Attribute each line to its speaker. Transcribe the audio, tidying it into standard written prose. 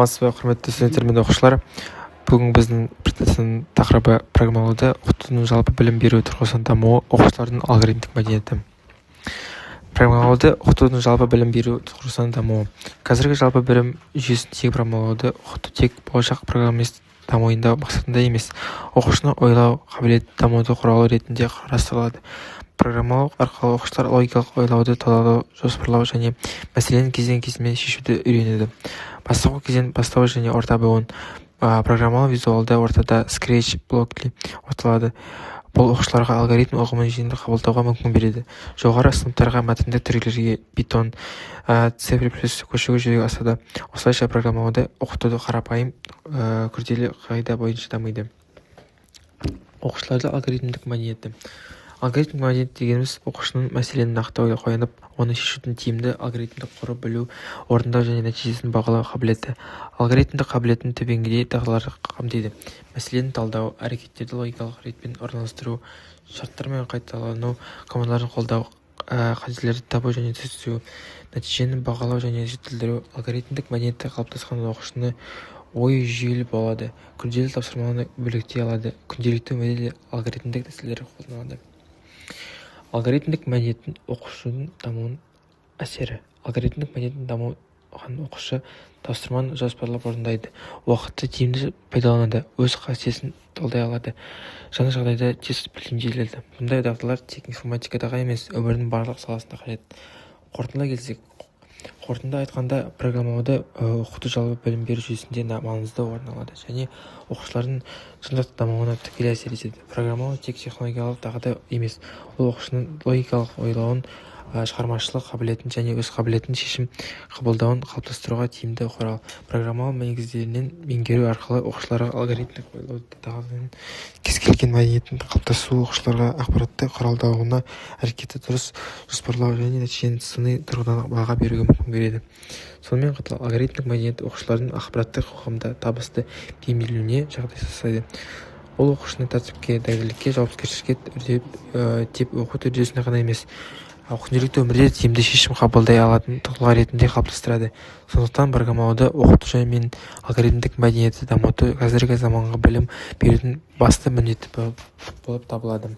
Speaker 1: Саламатсыз ба, құрметті студенттер мен оқушылар. Бүгін біздің презентацияның тақырыбы программалауды оқытудың жалпы білім беру тұрғысынан дамуы, оқушылардың алгоритмдік мәдениеті. Программалауды оқытудың жалпы білім беру тұрғысынан дамуы. Қазіргі жалпы білім жүйесіндегі программалауды оқыту тек болашақ программист дамуында мақсатында емес, оқушының ойлау қабілетін дамуды құралы ретінде қарастырылады. Программалау арқылы оқушылар логикалық ойлауды, талдау, жоспарлау және мәселені кезең-кезеңмен шешуді үйренеді. Бастапқы кезең бастауыш және орта буын. Программалау визуалды ортада Scratch блокли аталады. Бұл оқушыларға алгоритм ұғымын жеңіл қабылдауға мүмкін береді. Жоғары сыныптарға мәтіндік түрлерге Python, C++ көшуі жүзеге асады. Осылайша программалауды оқытуды қарапайым, күрделі қағида бойынша дамиды. Оқушыларды алгоритмдік мәдениеті. Алгоритмдік мәдениет дегеніміз оқушының мәселені нақты ойға қойып, оны шешудің тиімді алгоритмді құрып білу, орындау және нәтижесін бағалау қабілеті. Алгоритмдік қабілеттің түбегейлі дағдыларды қамтиды. Мәселені талдау, әрекеттерді логикалық ретпен орналастыру, шарттар мен қайталану, командаларын қолдау, қателерді табу және түзету, нәтижені бағалау және жетілдіру. Алгоритмдік мәдениетті қалыптасқан оқушыны ой жүйелі болады, күрделі тапсырманы бөліктей алады, күнделікті өмірде алгоритмдік тәсілдер қолданады. Алгоритмдік мәдениеттің оқушының дамуын әсері. Алгоритмдік мәдениеттің дамыған оқушы тапсырманы жоспарлап орындайды, уақытты тиімді пайдаланады, өз қасиетін талдай алады, жаңа жағдайда тез бейімделеді. Бұндай дағдылар тек информатикадағы емес, өмірдің барлық саласында қажет. Қорытынды айтқанда, программалауды оқыту жалпы білім беру жүйесінде маңызды орын алады және оқушылардың жан-жақты дамуына тікелей әсер етеді. Программалау тек технологиялық дағды емес, ол оқушының логикалық ойлауын, шығармашылық қабілетін және өз қабілетін шешім қабылдауын қалыптастыруға тиімді құрал. Программалау негіздерін меңгеру арқылы оқушыларға алгоритмдік ойлау дағдысының кез келген мәдениеттің қалыптасуы, оқушыларға ақпаратты құралдауына, әрекетті дұрыс жоспарлау және нәтижені сыни тұрғыдан баға беруге мүмкін береді. Сонымен қатар алгоритмдік мәдениет оқушылардың ақпараттық қоғамда табысты бейімделуіне жағдай жасайды. Ол оқушының тәртіпке, дәлелдікке, жауапкершілікке тек оқу үдерісінде ғана емес, күнделікті өмірде тиімді шешім қабылдай алатын тұлға ретінде қалыптастырады. Сондықтан программалауды оқыту мен алгоритмдік мәдениетті дамыту қазіргі заманғы білім берудің басты міндеті болып табылады.